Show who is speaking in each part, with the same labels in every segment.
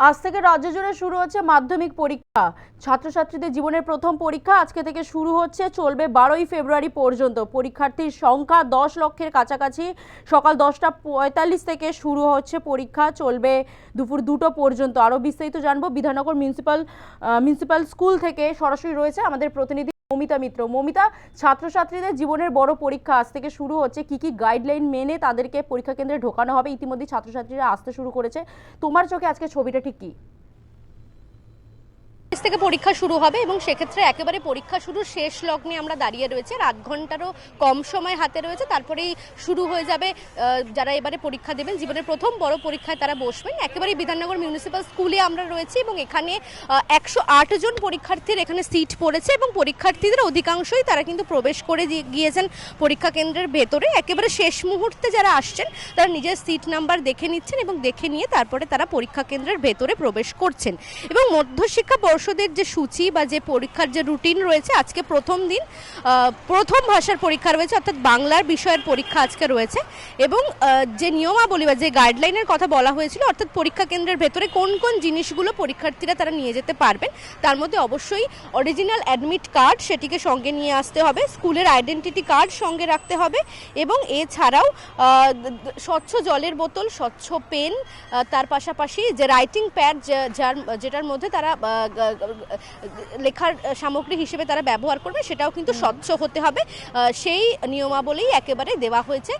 Speaker 1: আজ থেকে রাজ্য জুড়ে শুরু হচ্ছে মাধ্যমিক পরীক্ষা। ছাত্রছাত্রীদের জীবনের প্রথম পরীক্ষা আজকে থেকে শুরু হচ্ছে, চলবে 12ই ফেব্রুয়ারি পর্যন্ত। পরীক্ষার্থীর সংখ্যা 10 লক্ষের কাছাকাছি। সকাল 10টা 45 থেকে শুরু হচ্ছে পরীক্ষা, চলবে দুপুর 2টো পর্যন্ত। আরও বিস্তারিত জানবো বিধাননগর মিউনিসিপ্যাল স্কুল থেকে সরাসরি রয়েছে আমাদের প্রতিনিধি মমিতা মিত্র। মমিতা, ছাত্রছাত্রীদের জীবনের বড় পরীক্ষা আজ থেকে শুরু হচ্ছে, কি কি গাইডলাইন মেনে তাদেরকে পরীক্ষা কেন্দ্রে ঢোকানো হবে? ইতিমধ্যে ছাত্রছাত্রীরা আসতে শুরু করেছে, তোমার চোখে আজকে ছবিটা ঠিক কি?
Speaker 2: থেকে পরীক্ষা শুরু হবে এবং সেক্ষেত্রে একেবারে পরীক্ষা শুরুর শেষ লগ্নে আমরা দাঁড়িয়ে রয়েছে। আর 8 ঘন্টারও কম সময় হাতে রয়েছে, তারপরেই শুরু হয়ে যাবে। যারা এবারে পরীক্ষা দেবেন, জীবনের প্রথম বড় পরীক্ষায় তারা বসবেন। একেবারে বিধাননগর মিউনিসিপ্যাল স্কুলে আমরা রয়েছি এবং এখানে 108 জন পরীক্ষার্থীর এখানে সিট পড়েছে এবং পরীক্ষার্থীদের অধিকাংশই তারা কিন্তু প্রবেশ করে গিয়েছেন পরীক্ষা কেন্দ্রের ভেতরে। একেবারে শেষ মুহূর্তে যারা আসছেন তারা নিজের সিট নাম্বার দেখে নিচ্ছেন এবং দেখে নিয়ে তারপরে তারা পরীক্ষা কেন্দ্রের ভেতরে প্রবেশ করছেন। এবং মধ্যশিক্ষা পর্ষদের যে সূচি বা যে পরীক্ষার যে রুটিন রয়েছে, আজকে প্রথম দিন প্রথম ভাষার পরীক্ষা রয়েছে, অর্থাৎ বাংলার বিষয়ের পরীক্ষা আজকে রয়েছে। এবং যে নিয়মাবলী বা যে গাইডলাইনের কথা বলা হয়েছিল, অর্থাৎ পরীক্ষা কেন্দ্রের ভেতরে কোন কোন জিনিসগুলো পরীক্ষার্থীরা তারা নিয়ে যেতে পারবেন, তার মধ্যে অবশ্যই অরিজিনাল অ্যাডমিট কার্ড সেটিকে সঙ্গে নিয়ে আসতে হবে, স্কুলের আইডেন্টিটি কার্ড সঙ্গে রাখতে হবে এবং এছাড়াও স্বচ্ছ জলের বোতল, স্বচ্ছ পেন, তার পাশাপাশি যে রাইটিং প্যাড যেটার মধ্যে তারা লেখার সামগ্রী হিসেবে তারা ব্যবহার করবে, সেটাও কিন্তু স্বচ্ছ হতে হবে। সেই নিয়মাবলী একেবারে দেওয়া হয়েছে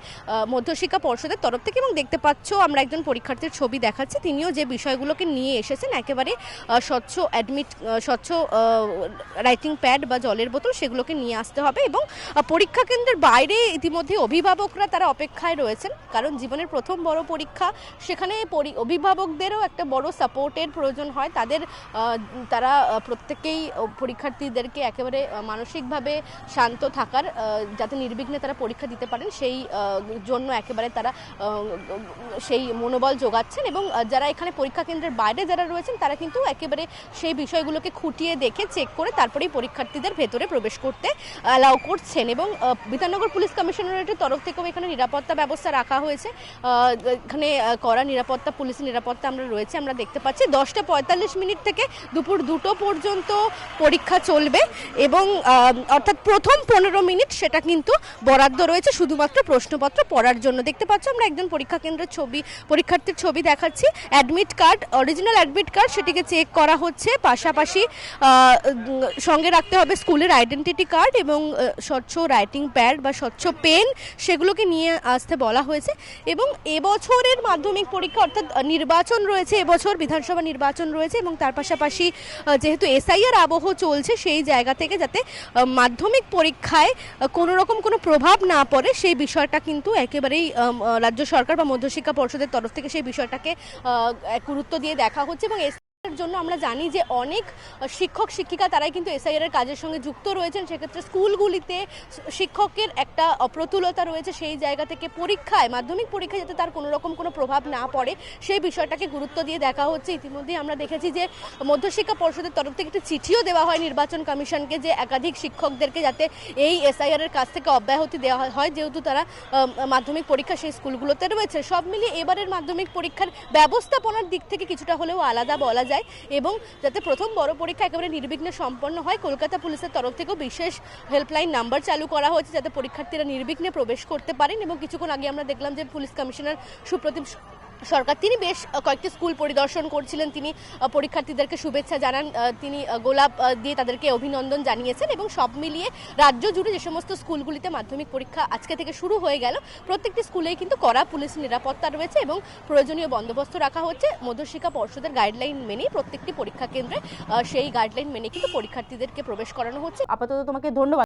Speaker 2: মধ্যশিক্ষা পর্ষদের তরফ থেকে। এবং দেখতে পাচ্ছ আমরা একজন পরীক্ষার্থীর ছবি দেখাচ্ছি, তিনিও যে বিষয়গুলোকে নিয়ে এসেছেন, একেবারে স্বচ্ছ স্বচ্ছ রাইটিং প্যাড বা জলের বোতল, সেগুলোকে নিয়ে আসতে হবে। এবং পরীক্ষা কেন্দ্রের বাইরে ইতিমধ্যে অভিভাবকরা তারা অপেক্ষায় রয়েছেন, কারণ জীবনের প্রথম বড় পরীক্ষা, সেখানে অভিভাবকদেরও একটা বড় সাপোর্টের প্রয়োজন হয়। তারা প্রত্যেকেই পরীক্ষার্থীদেরকে একেবারে মানসিকভাবে শান্ত থাকার, যাতে নির্বিঘ্নে তারা পরীক্ষা দিতে পারেন, সেই জন্য একেবারে তারা সেই মনোবল যোগাচ্ছেন। এবং যারা এখানে পরীক্ষা কেন্দ্রের বাইরে যারা রয়েছেন, তারা কিন্তু একেবারে সেই বিষয়গুলোকে খুঁটিয়ে দেখে চেক করে তারপরেই পরীক্ষার্থীদের ভেতরে প্রবেশ করতে অ্যালাউ করছেন। এবং বিধাননগর পুলিশ কমিশনারেটের তরফ থেকেও এখানে নিরাপত্তা ব্যবস্থা রাখা হয়েছে। এখানে কড়া নিরাপত্তা, পুলিশের নিরাপত্তা আমরা রয়েছে, আমরা দেখতে পাচ্ছি। 10টা 45 থেকে দুপুর 2টো পর্যন্ত পরীক্ষা চলবে এবং অর্থাৎ প্রথম 15 মিনিট সেটা কিন্তু বরাদ্দ রয়েছে শুধুমাত্র প্রশ্নপত্র পড়ার জন্য। দেখতে পাচ্ছ আমরা একজন পরীক্ষা কেন্দ্রের পরীক্ষার্থীর ছবি দেখাচ্ছি। Admit card, original admit card, সেটিকে চেক করা হচ্ছে। পাশাপাশি সঙ্গে রাখতে হবে স্কুলের আইডেন্টিটি কার্ড এবং স্বচ্ছ রাইটিং প্যাড বা স্বচ্ছ পেন, সেগুলোকে নিয়ে আসতে বলা হয়েছে। এবং এবছরের মাধ্যমিক পরীক্ষা, অর্থাৎ নির্বাচন রয়েছে, এবছর বিধানসভা নির্বাচন রয়েছে এবং তার পাশাপাশি যেহেতু এসআইআর আবহ চলছে, সেই জায়গা থেকে যাতে মাধ্যমিক পরীক্ষায় কোনো রকম কোনো প্রভাব না পড়ে, সেই বিষয়টা কিন্তু একেবারেই রাজ্য সরকার বা মধ্যশিক্ষা পর্ষদের তরফ থেকে সেই বিষয়টাকে গুরুত্ব দিয়ে দেখা হচ্ছে। এবং এর জন্য আমরা জানি যে অনেক শিক্ষক শিক্ষিকা তারাই কিন্তু এসআইআর এর কাজের সঙ্গে যুক্ত রয়েছেন। সেক্ষেত্রে স্কুলগুলিতে শিক্ষকের একটা অপ্রতুলতা রয়েছে, সেই জায়গা থেকে পরীক্ষায়, মাধ্যমিক পরীক্ষায় যাতে তার কোনো রকম কোনো প্রভাব না পড়ে, সেই বিষয়টাকে গুরুত্ব দিয়ে দেখা হচ্ছে। ইতিমধ্যেই আমরা দেখেছি যে মধ্যশিক্ষা পর্ষদের তরফ থেকে একটি চিঠিও দেওয়া হয় নির্বাচন কমিশনকে, যে একাধিক শিক্ষকদেরকে যাতে এই এসআইআর এর কাজ থেকে অব্যাহতি দেওয়া হয়, যেহেতু তারা মাধ্যমিক পরীক্ষা সেই স্কুলগুলোতে রয়েছে। সব মিলিয়ে এবারের মাধ্যমিক পরীক্ষার ব্যবস্থাপনার দিক থেকে কিছুটা হলেও আলাদা বলা যায়। এবং যাতে প্রথম বড় পরীক্ষা একেবারে নির্বিঘ্নে সম্পন্ন হয়, কলকাতা পুলিশের তরফ থেকেও বিশেষ হেল্পলাইন নাম্বার চালু করা হয়েছে, যাতে পরীক্ষার্থীরা নির্বিঘ্নে প্রবেশ করতে পারেন। এবং কিছুক্ষণ আগে আমরা দেখলাম যে পুলিশ কমিশনার সুপ্রতিম সরকার, তিনি বেশ কয়েকটি স্কুল পরিদর্শন করছিলেন, তিনি পরীক্ষার্থীদেরকে শুভেচ্ছা জানান, তিনি গোলাপ দিয়ে তাদেরকে অভিনন্দন জানিয়েছেন। এবং সব মিলিয়ে রাজ্য জুড়ে যে সমস্ত স্কুলগুলিতে মাধ্যমিক পরীক্ষা আজকে থেকে শুরু হয়ে গেল, প্রত্যেকটি স্কুলেই কিন্তু কড়া পুলিশ নিরাপত্তা রয়েছে এবং প্রয়োজনীয় বন্দোবস্ত রাখা হচ্ছে। মধ্যশিক্ষা পর্ষদের গাইডলাইন মেনেই প্রত্যেকটি পরীক্ষা কেন্দ্রে সেই গাইডলাইন মেনে কিন্তু পরীক্ষার্থীদেরকে প্রবেশ করানো হচ্ছে।
Speaker 1: আপাতত তোমাকে ধন্যবাদ।